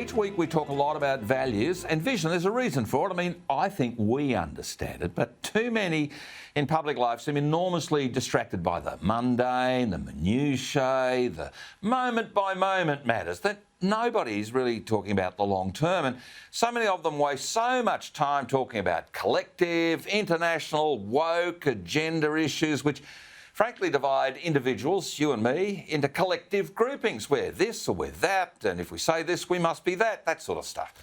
Each week we talk a lot about values and vision. There's a reason for it. I mean, I think we understand it, but too many in public life seem enormously distracted by the mundane, the minutiae, the moment-by-moment matters that nobody's really talking about the long term. And so many of them waste so much time talking about collective, international, woke agenda issues, which frankly divide individuals, you and me, into collective groupings. We're this or we're that, and if we say this, we must be that, that sort of stuff.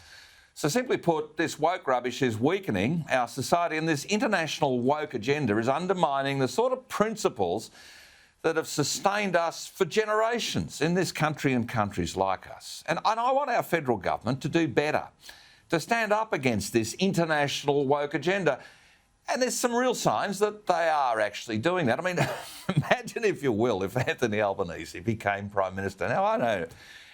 So simply put, this woke rubbish is weakening our society, and this international woke agenda is undermining the sort of principles that have sustained us for generations in this country and countries like us. And I want our federal government to do better, to stand up against this international woke agenda. And there's some real signs that they are actually doing that. I mean, imagine, if you will, if Anthony Albanese became Prime Minister. Now, I know,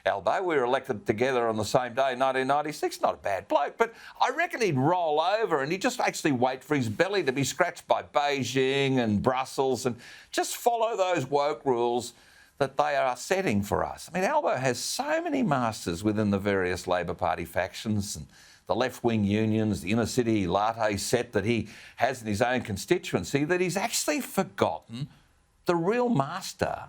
Albo, we were elected together on the same day, 1996, not a bad bloke, but I reckon he'd roll over and he'd just actually wait for his belly to be scratched by Beijing and Brussels and just follow those woke rules that they are setting for us. I mean, Albo has so many masters within the various Labor Party factions and the left-wing unions, the inner-city latte set that he has in his own constituency, that he's actually forgotten the real master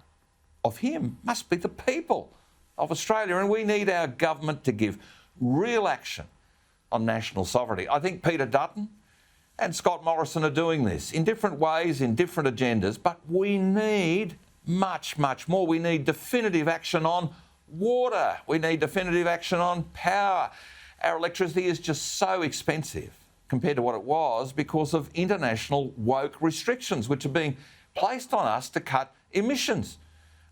of him must be the people of Australia. And we need our government to give real action on national sovereignty. I think Peter Dutton and Scott Morrison are doing this in different ways, in different agendas, but we need much, much more. We need definitive action on water. We need definitive action on power. Our electricity is just so expensive compared to what it was because of international woke restrictions which are being placed on us to cut emissions.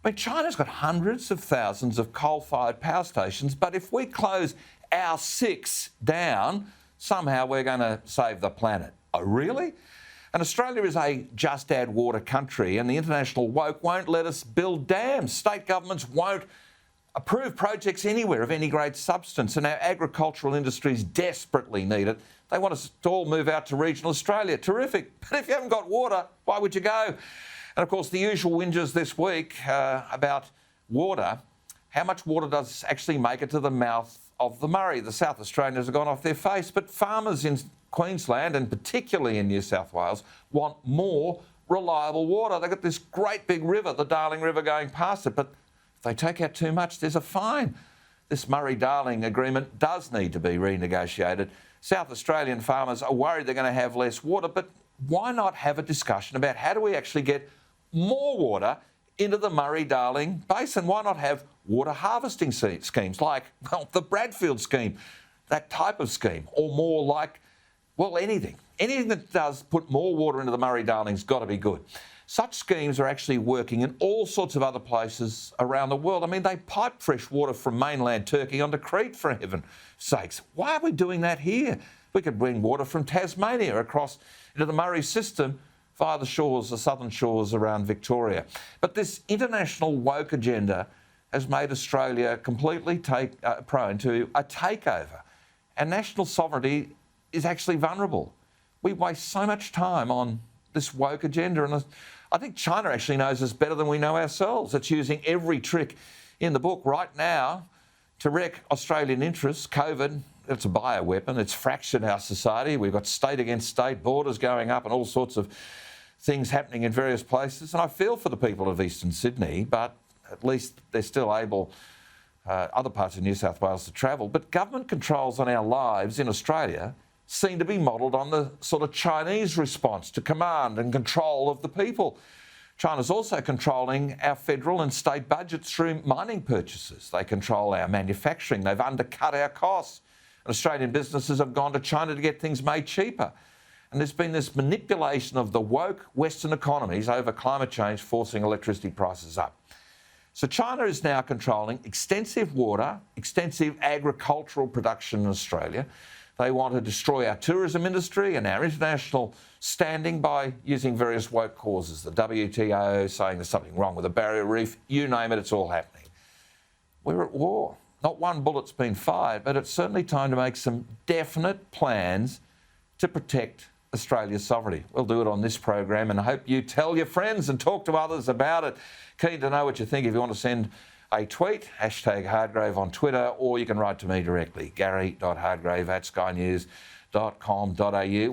I mean, China's got hundreds of thousands of coal-fired power stations, but if we close our 6 down, somehow we're going to save the planet. Oh, really? And Australia is a just add water country, and the international woke won't let us build dams. State governments won't approve projects anywhere of any great substance, and our agricultural industries desperately need it. They want us to all move out to regional Australia. Terrific. But if you haven't got water, why would you go? And of course, the usual whinges this week about water. How much water does actually make it to the mouth of the Murray? The South Australians have gone off their face, but farmers in Queensland, and particularly in New South Wales, want more reliable water. They've got this great big river, the Darling River, going past it, but if they take out too much, there's a fine. This Murray-Darling agreement does need to be renegotiated. South Australian farmers are worried they're going to have less water, but why not have a discussion about how do we actually get more water into the Murray-Darling Basin? Why not have water harvesting schemes like, well, the Bradfield scheme, that type of scheme, or more like, well, anything. Anything that does put more water into the Murray-Darling's got to be good. Such schemes are actually working in all sorts of other places around the world. I mean, they pipe fresh water from mainland Turkey onto Crete, for heaven's sakes. Why are we doing that here? We could bring water from Tasmania across into the Murray system via the shores, the southern shores around Victoria. But this international woke agenda has made Australia completely prone to a takeover. And national sovereignty is actually vulnerable. We waste so much time on this woke agenda, and I think China actually knows us better than we know ourselves. It's using every trick in the book right now to wreck Australian interests. COVID, it's a bioweapon. It's fractured our society. We've got state against state, borders going up and all sorts of things happening in various places. And I feel for the people of Eastern Sydney, but at least they're still able, other parts of New South Wales, to travel. But government controls on our lives in Australia seem to be modelled on the sort of Chinese response to command and control of the people. China's also controlling our federal and state budgets through mining purchases. They control our manufacturing. They've undercut our costs. And Australian businesses have gone to China to get things made cheaper. And there's been this manipulation of the woke Western economies over climate change, forcing electricity prices up. So China is now controlling extensive water, extensive agricultural production in Australia. They want to destroy our tourism industry and our international standing by using various woke causes. The WTO saying there's something wrong with the barrier reef. You name it, it's all happening. We're at war. Not one bullet's been fired, but it's certainly time to make some definite plans to protect Australia's sovereignty. We'll do it on this program, and I hope you tell your friends and talk to others about it. Keen to know what you think. If you want to send a tweet, #Hardgrave on Twitter, or you can write to me directly, gary.hardgrave@skynews.com.au.